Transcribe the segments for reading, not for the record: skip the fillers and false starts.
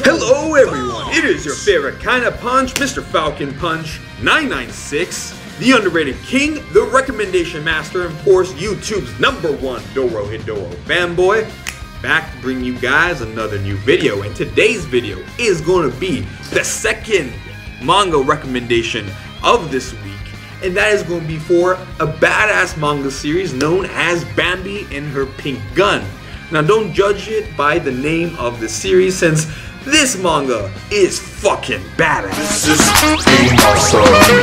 Hello everyone, it is your favorite kind of punch, Mr. Falcon Punch 996, the underrated king, the recommendation master, and of course YouTube's #1 Doro fanboy, back to bring you guys another new video. And today's video is going to be the second manga recommendation of this week, and that is going to be for a badass manga series known as Bambi and Her Pink Gun. Now don't judge it by the name of the series, since this manga is fucking badass.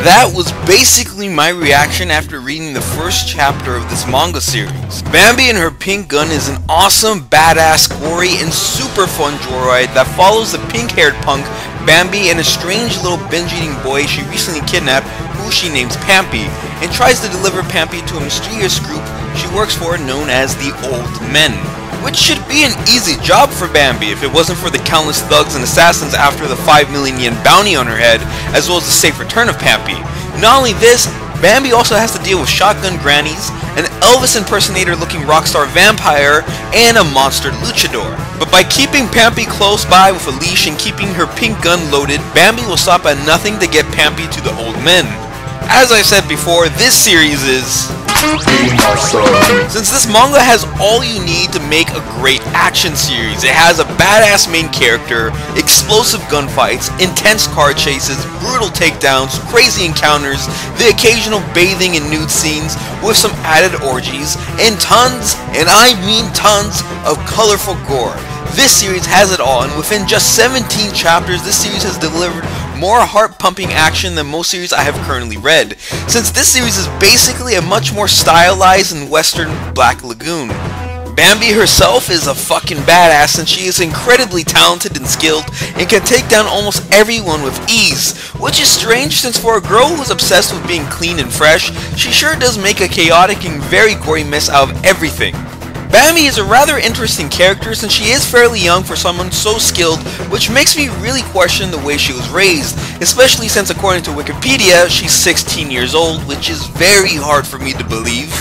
That was basically my reaction after reading the first chapter of this manga series. Bambi and Her Pink Gun is an awesome, badass, gory, and super fun joyride that follows the pink-haired punk Bambi and a strange little binge-eating boy she recently kidnapped, who she names Pampy, and tries to deliver Pampy to a mysterious group she works for known as the Old Men. Which should be an easy job for Bambi if it wasn't for the countless thugs and assassins after the 5 million yen bounty on her head, as well as the safe return of Pampy. Not only this, Bambi also has to deal with shotgun grannies, an Elvis impersonator looking rockstar vampire, and a monster luchador. But by keeping Pampy close by with a leash and keeping her pink gun loaded, Bambi will stop at nothing to get Pampy to the Old Men. As I said before, this series is... Since this manga has all you need to make a great action series. It has a badass main character, explosive gunfights, intense car chases, brutal takedowns, crazy encounters, the occasional bathing and nude scenes with some added orgies, and tons, and I mean tons, of colorful gore. This series has it all, and within just 17 chapters, this series has delivered more heart-pumping action than most series I have currently read, since this series is basically a much more stylized and western Black Lagoon. Bambi herself is a fucking badass, and she is incredibly talented and skilled and can take down almost everyone with ease, which is strange since for a girl who's obsessed with being clean and fresh, she sure does make a chaotic and very gory mess out of everything. Bambi is a rather interesting character since she is fairly young for someone so skilled, which makes me really question the way she was raised, especially since according to Wikipedia, she's 16 years old, which is very hard for me to believe.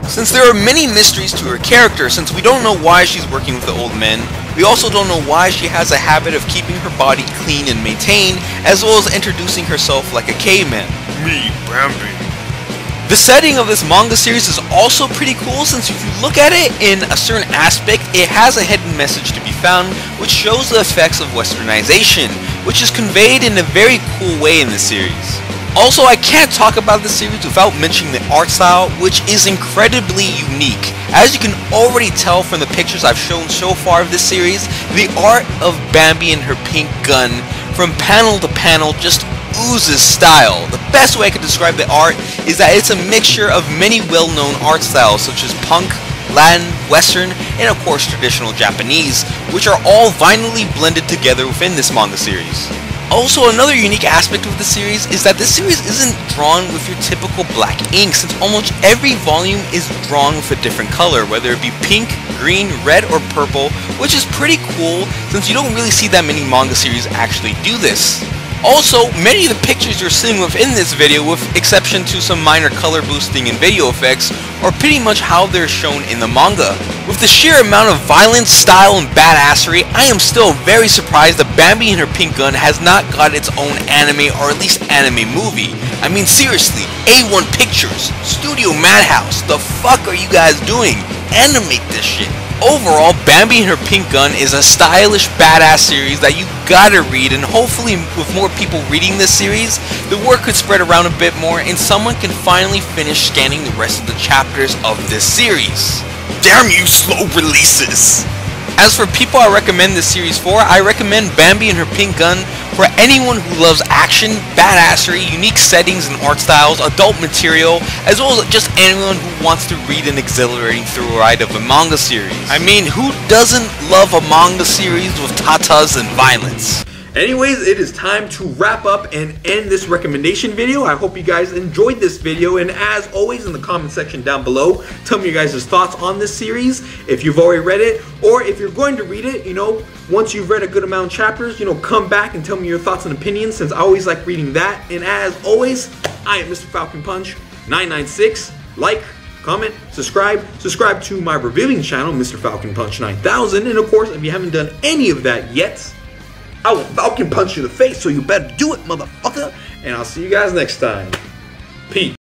Since there are many mysteries to her character, since we don't know why she's working with the Old Men, we also don't know why she has a habit of keeping her body clean and maintained, as well as introducing herself like a caveman. Me, Bambi. The setting of this manga series is also pretty cool, since if you look at it in a certain aspect, it has a hidden message to be found, which shows the effects of westernization, which is conveyed in a very cool way in the series. Also, I can't talk about the series without mentioning the art style, which is incredibly unique. As you can already tell from the pictures I've shown so far of this series, the art of Bambi and Her Pink Gun, from panel to panel, just oozes style. The best way I could describe the art is that it's a mixture of many well-known art styles such as punk, Latin, Western, and of course traditional Japanese, which are all violently blended together within this manga series. Also, another unique aspect of the series is that this series isn't drawn with your typical black ink, since almost every volume is drawn with a different color, whether it be pink, green, red, or purple, which is pretty cool since you don't really see that many manga series actually do this. Also, many of the pictures you're seeing within this video, with exception to some minor color boosting and video effects, are pretty much how they're shown in the manga. With the sheer amount of violence, style, and badassery, I am still very surprised that Bambi and Her Pink Gun has not got its own anime, or at least anime movie. I mean seriously, A1 Pictures, Studio Madhouse, the fuck are you guys doing? Animate this shit. Overall, Bambi and Her Pink Gun is a stylish, badass series that you gotta read, and hopefully with more people reading this series, the word could spread around a bit more and someone can finally finish scanning the rest of the chapters of this series. Damn you slow releases! As for people I recommend this series for, I recommend Bambi and Her Pink Gun for anyone who loves action, badassery, unique settings and art styles, adult material, as well as just anyone who wants to read an exhilarating thrill ride of a manga series. I mean, who doesn't love a manga series with tatas and violence? Anyways, it is time to wrap up and end this recommendation video. I hope you guys enjoyed this video, and as always, in the comment section down below, tell me your guys' thoughts on this series, if you've already read it, or if you're going to read it, you know, once you've read a good amount of chapters, you know, come back and tell me your thoughts and opinions, since I always like reading that. And as always, I am Mr.FalconPunch 996. Like, comment, subscribe to my reviewing channel, Mr.FalconPunch 9000, and of course, if you haven't done any of that yet, I will Falcon Punch you in the face, so you better do it, motherfucker. And I'll see you guys next time. Peace.